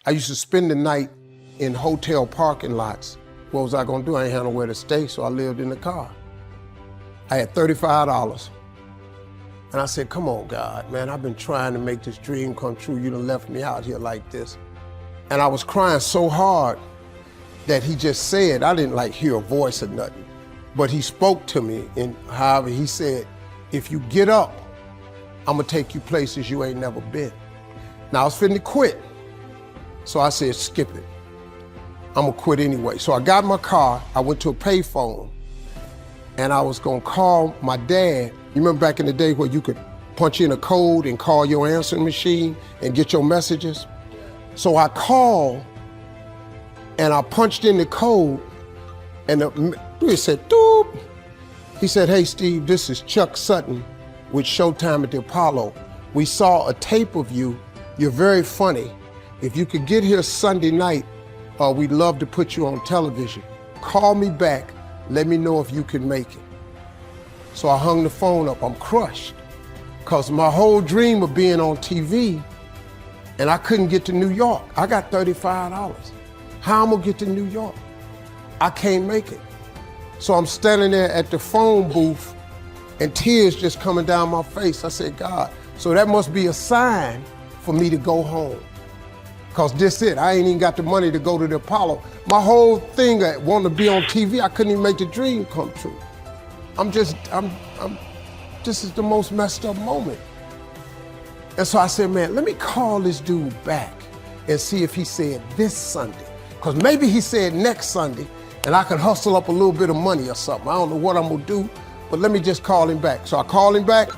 I used to spend the night in hotel parking lots. What was I gonna do? I ain't had nowhere to stay, so I lived in the car. I had $35. And I said, come on, God, man, I've been trying to make this dream come true. You done left me out here like this. And I was crying so hard that he just said, I didn't like hear a voice or nothing, but he spoke to me, and however he said, if you get up, I'm gonna take you places you ain't never been. Now I was finna quit. So I said, skip it. I'm gonna quit anyway. So I got in my car, I went to a payphone, and I was gonna call my dad. You remember back in the day where you could punch in a code and call your answering machine and get your messages? So I called and I punched in the code, and it said, doop. He said, hey Steve, this is Chuck Sutton with Showtime at the Apollo. We saw a tape of you. You're very funny. If you could get here Sunday night, we'd love to put you on television. Call me back, let me know if you can make it. So I hung the phone up, I'm crushed. Cause my whole dream of being on TV, and I couldn't get to New York. I got $35. How I'm gonna get to New York? I can't make it. So I'm standing there at the phone booth and tears just coming down my face. I said, God, so that must be a sign for me to go home. Cause this it, I ain't even got the money to go to the Apollo. My whole thing, wanting to be on TV, I couldn't even make the dream come true. This is the most messed up moment. And so I said, man, let me call this dude back and see if he said this Sunday. Cause maybe he said next Sunday and I could hustle up a little bit of money or something. I don't know what I'm gonna do, but let me just call him back. So I called him back.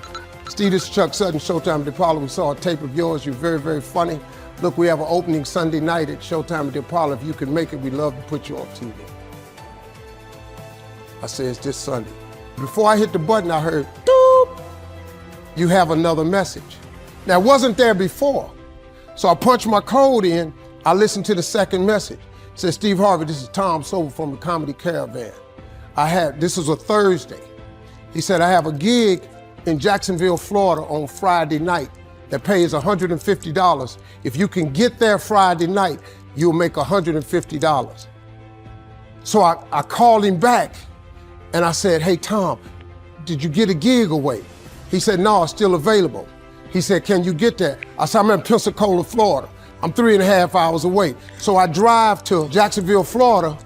Steve, this is Chuck Sutton, Showtime at the Apollo. We saw a tape of yours. You're very, very funny. Look, we have an opening Sunday night at Showtime at the Apollo. If you can make it, we'd love to put you on TV. I said, it's this Sunday. Before I hit the button, I heard, doop, you have another message. Now, it wasn't there before. So I punched my code in, I listened to the second message. It said, Steve Harvey, this is Tom Sobel from the Comedy Caravan. This was a Thursday. He said, I have a gig in Jacksonville, Florida on Friday night that pays $150. If you can get there Friday night, you'll make $150. So I called him back and I said, hey Tom, did you get a gig away? He said, no, it's still available. He said, can you get there? I said, I'm in Pensacola, Florida. I'm 3.5 hours away. So I drive to Jacksonville, Florida,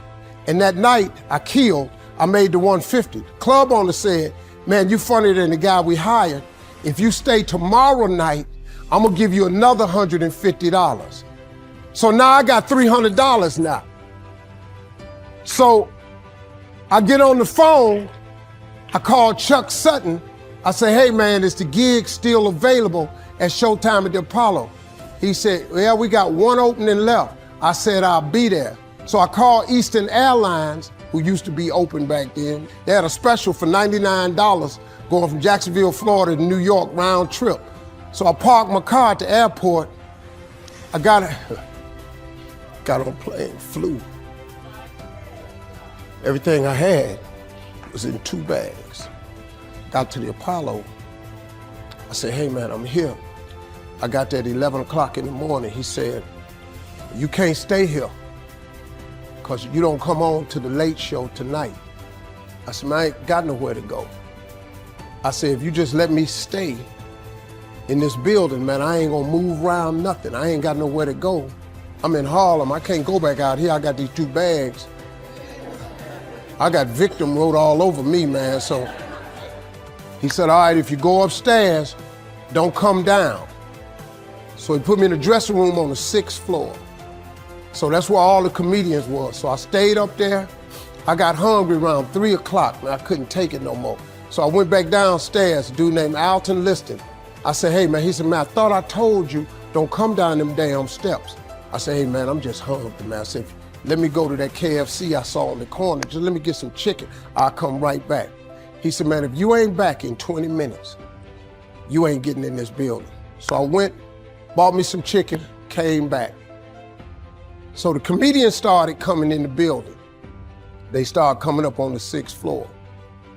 and that night I made the 150. The club owner said, man, you funnier than the guy we hired. If you stay tomorrow night, I'm gonna give you another $150. So now I got $300 now. So I get on the phone, I call Chuck Sutton. I say, hey man, is the gig still available at Showtime at the Apollo? He said, yeah, we got one opening left. I said, I'll be there. So I called Eastern Airlines, who used to be open back then. They had a special for $99 going from Jacksonville, Florida to New York round trip. So I parked my car at the airport. I got on a plane, flew. Everything I had was in 2 bags. Got to the Apollo. I said, hey man, I'm here. I got there at 11 o'clock in the morning. He said, you can't stay here because you don't come on to the late show tonight. I said, man, I ain't got nowhere to go. I said, if you just let me stay in this building, man, I ain't gonna move around nothing. I ain't got nowhere to go. I'm in Harlem, I can't go back out here. I got these 2 bags. I got victim wrote all over me, man. So he said, all right, if you go upstairs, don't come down. So he put me in the dressing room on the 6th floor. So that's where all the comedians was. So I stayed up there. I got hungry around 3 o'clock, and I couldn't take it no more. So I went back downstairs, a dude named Alton Liston. I said, hey man, he said, man, I thought I told you, don't come down them damn steps. I said, hey man, I'm just hungry, man. I said, let me go to that KFC I saw in the corner. Just let me get some chicken. I'll come right back. He said, man, if you ain't back in 20 minutes, you ain't getting in this building. So I went, bought me some chicken, came back. So the comedians started coming in the building. They started coming up on the 6th floor.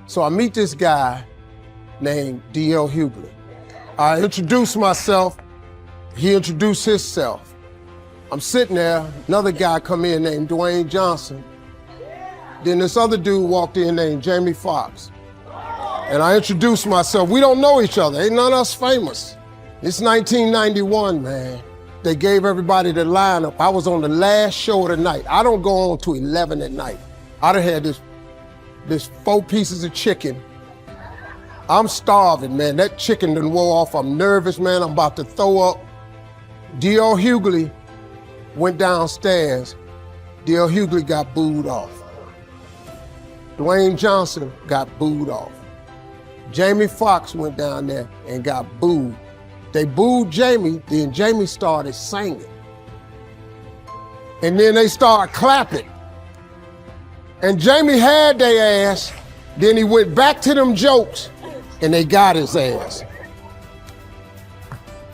So I meet this guy named D.L. Hughley. I introduced myself, he introduced himself. I'm sitting there, another guy come in named Dwayne Johnson. Then this other dude walked in named Jamie Foxx. And I introduced myself. We don't know each other, ain't none of us famous. It's 1991, man. They gave everybody the lineup. I was on the last show of the night. I don't go on to 11 at night. I'd have had this 4 pieces of chicken. I'm starving, man. That chicken done wore off. I'm nervous, man. I'm about to throw up. D.L. Hughley went downstairs. D.L. Hughley got booed off. Dwayne Johnson got booed off. Jamie Foxx went down there and got booed. They booed Jamie, then Jamie started singing. And then they started clapping. And Jamie had their ass, then he went back to them jokes, and they got his ass.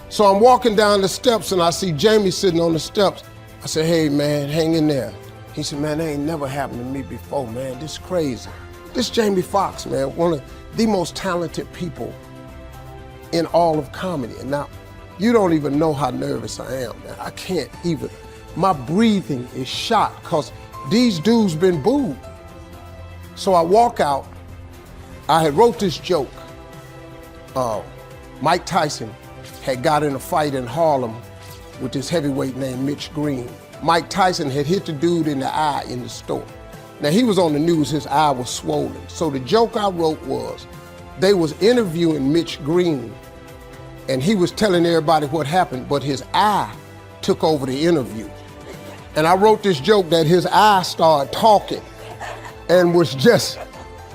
So I'm walking down the steps and I see Jamie sitting on the steps. I said, hey man, hang in there. He said, man, that ain't never happened to me before, man. This is crazy. This Jamie Foxx, man, one of the most talented people in all of comedy. And now, you don't even know how nervous I am, man. I can't even, my breathing is shot because these dudes been booed. So I walk out, I had wrote this joke. Mike Tyson had got in a fight in Harlem with this heavyweight named Mitch Green. Mike Tyson had hit the dude in the eye in the store. Now he was on the news, his eye was swollen. So the joke I wrote was, they was interviewing Mitch Green and he was telling everybody what happened, but his eye took over the interview. And I wrote this joke that his eye started talking and was just,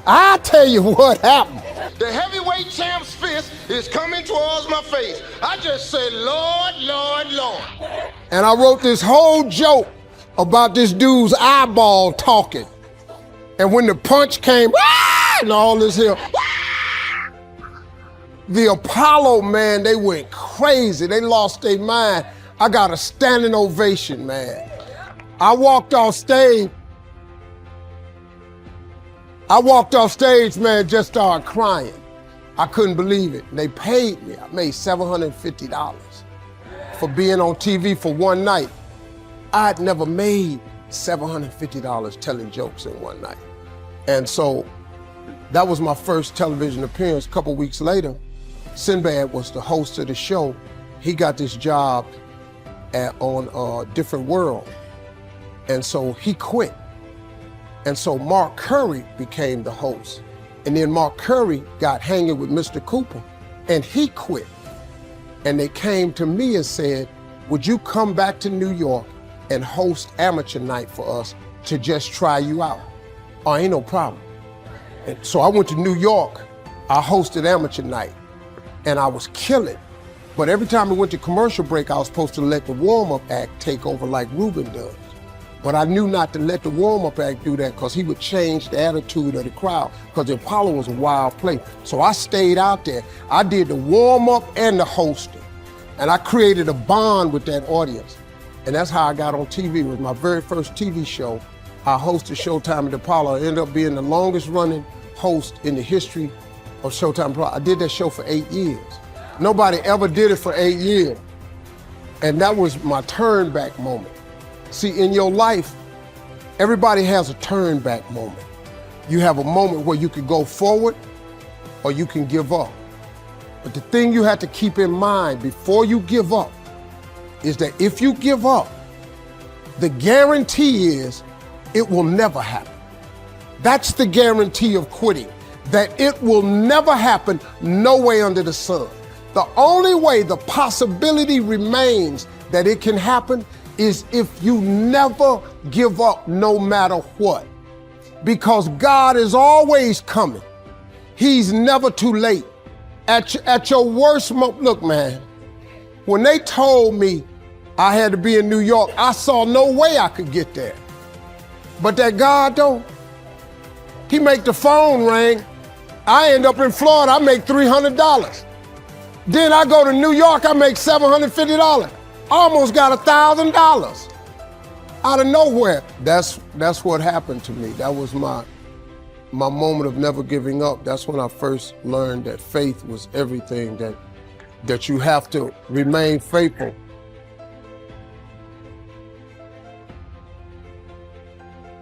I tell you what happened. The heavyweight champ's fist is coming towards my face. I just said, Lord, Lord, Lord. And I wrote this whole joke about this dude's eyeball talking. And when the punch came, and all this here, the Apollo, man, they went crazy. They lost their mind. I got a standing ovation, man. I walked off stage, man, just started crying. I couldn't believe it. They paid me. I made $750 for being on TV for one night. I'd never made $750 telling jokes in one night. And so that was my first television appearance. A couple weeks later, Sinbad was the host of the show. He got this job on Different World. And so he quit. And so Mark Curry became the host. And then Mark Curry got hanging with Mr. Cooper and he quit. And they came to me and said, would you come back to New York and host amateur night for us to just try you out? Oh, ain't no problem. And so I went to New York, I hosted amateur night and I was killing. But every time we went to commercial break, I was supposed to let the warm-up act take over like Ruben does. But I knew not to let the warm-up act do that because he would change the attitude of the crowd because the Apollo was a wild place. So I stayed out there. I did the warm-up and the hosting. And I created a bond with that audience. And that's how I got on TV. It was my very first TV show. I hosted Showtime at the Apollo. I ended up being the longest running host in the history of Showtime Apollo. I did that show for 8 years. Nobody ever did it for 8 years. And that was my turn back moment. See, in your life, everybody has a turn back moment. You have a moment where you can go forward or you can give up. But the thing you have to keep in mind before you give up is that if you give up, the guarantee is it will never happen. That's the guarantee of quitting, that it will never happen, no way under the sun. The only way the possibility remains that it can happen is if you never give up no matter what. Because God is always coming. He's never too late. At your worst moment, look man, when they told me I had to be in New York, I saw no way I could get there. But that God though, he make the phone ring. I end up in Florida, I make $300. Then I go to New York, I make $750. Almost got $1,000 out of nowhere. That's what happened to me. That was my moment of never giving up. That's when I first learned that faith was everything, that you have to remain faithful